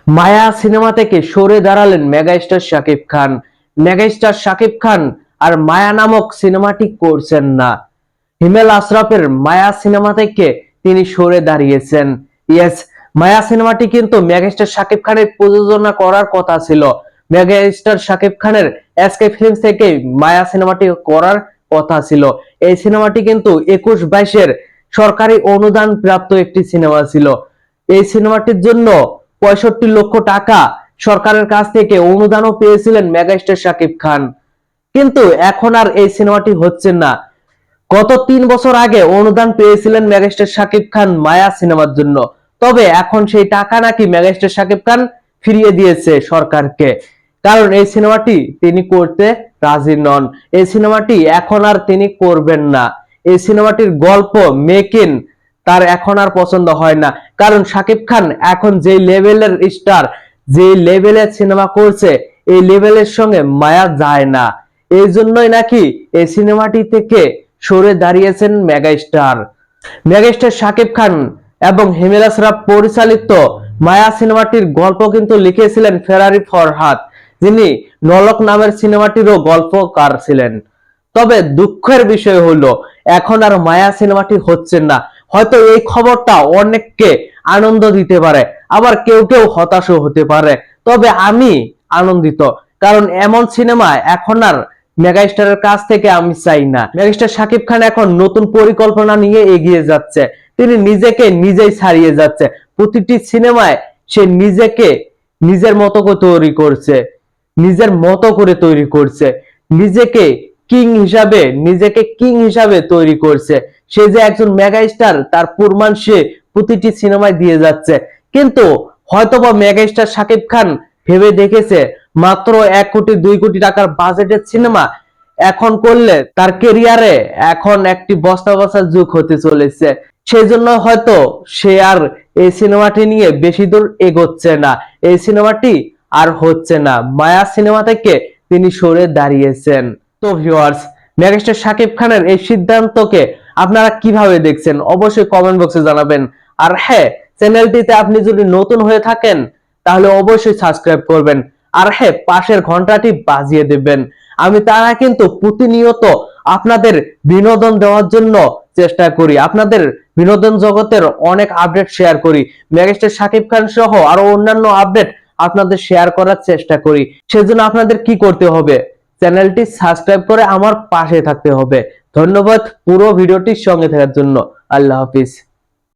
মায়া cinema থেকে সরে দাঁড়ালেন মেগাস্টার শাকিব খান। মেগাস্টার শাকিব খান আর মায়া নামক সিনেমাটি করছেন না। হিমেল আশরাফের মায়া সিনেমা থেকে তিনি সরে দাঁড়িয়েছেন। ইয়েস, মায়া সিনেমাটি কিন্তু মেগাস্টার শাকিব খানের প্রযোজনা করার কথা ছিল। মেগাস্টার শাকিব খানের এসকে ফিল্মস থেকে মায়া সিনেমাটি করার কথা ছিল। এই সিনেমাটি কিন্তু 21-22 সরকারি অনুদান প্রাপ্ত একটি সিনেমা ছিল। এই সিনেমাটির জন্য 65 লক্ষ টাকা সরকারের কাছ থেকে অনুদানও পেয়েছিলেন মেগাস্টার শাকিব খান। কিন্তু এখন আর এই সিনেমাটি হচ্ছে না। গত 3 বছর আগে অনুদান পেয়েছিলেন মেগাস্টার শাকিব খান মায়া সিনেমার জন্য। তবে এখন সেই টাকা নাকি মেগাস্টার শাকিব খান ফিরিয়ে দিয়েছে সরকারকে, কারণ এই সিনেমাটি তিনি করতে রাজি নন। এই সিনেমাটি এখন আর তিনি করবেন না। এই সিনেমাটির গল্প মেকিং তার এখন আর পছন্দ হয় না, কারণ শাকিব খান এখন যে লেভেলের স্টার, যে লেভেলের সিনেমা করছে, এই লেভেলের সঙ্গে মায়া যায় না। এই জন্যই নাকি এই সিনেমাটি থেকে সরে দাঁড়িয়েছেন মেগাস্টার। মেগাস্টার শাকিব খান এবং হিমেল আশরাফ পরিচালিত মায়া সিনেমাটির গল্প কিন্তু লিখেছিলেন ফেরারি ফরহাদ, যিনি নলক নামের সিনেমাটিরও গল্পকার ছিলেন। তবে দুঃখের বিষয় হলো এখন আর মায়া সিনেমাটি হচ্ছে না। হয়তো এই খবরটা অনেককে আনন্দ দিতে পারে, আবার কেউ কেউ হতাশও হতে পারে। তবে আমি আনন্দিত, কারণ এমন সিনেমা এখন আর মেগাস্টারের কাছ থেকে আমি চাই না। মেগাস্টার শাকিব খান এখন নতুন পরিকল্পনা নিয়ে এগিয়ে যাচ্ছে। তিনি নিজেকে নিজেই ছাড়িয়ে যাচ্ছে। প্রতিটি সিনেমায় সে নিজেকে নিজের মতো করে তৈরি করছে, নিজের মতো করে তৈরি করছে, নিজেকে কিং হিসাবে তৈরি করছে। সে যে একজন মেগাস্টার তার প্রমাণ সে প্রতিটি সিনেমায় দিয়ে যাচ্ছে। কিন্তু হয়তোবা মেগাস্টার শাকিব খান ভেবে দেখেছে মাত্র 1 কোটি 2 কোটি টাকার বাজেটের সিনেমা এখন করলে তার ক্যারিয়ারে এখন একটি বস্তা বস্তার যুগ হতে চলেছে। সেই জন্য হয়তো সে আর এই সিনেমাটি নিয়ে বেশি দূর এগোচ্ছে না। এই সিনেমাটি আর হচ্ছে না। মায়া সিনেমা থেকে তিনি সরে দাঁড়িয়েছেন। তো ভিউয়ার্স, মেগাস্টার শাকিব খানের এই সিদ্ধান্তকে আপনারা কিভাবে দেখছেন অবশ্যই কমেন্ট বক্সে জানাবেন। আর হ্যাঁ, চ্যানেলটিতে আপনি যদি নতুন হয়ে থাকেন তাহলে অবশ্যই সাবস্ক্রাইব করবেন। আর হ্যাঁ, পাশের ঘন্টাটি বাজিয়ে দেবেন। আমি তারা কিন্তু প্রতিনিয়ত আপনাদের বিনোদন দেওয়ার জন্য চেষ্টা করি, আপনাদের বিনোদন জগতের অনেক আপডেট শেয়ার করি। মেগাস্টার শাকিব খান সহ আরো অন্যান্য আপডেট আপনাদের শেয়ার করার চেষ্টা করি। সেজন্য আপনাদের কি করতে হবে? চ্যানেলটি সাবস্ক্রাইব করে আমার পাশে থাকতে হবে। ধন্যবাদ পুরো ভিডিওটির সঙ্গে থাকার জন্য। আল্লাহ হাফিজ।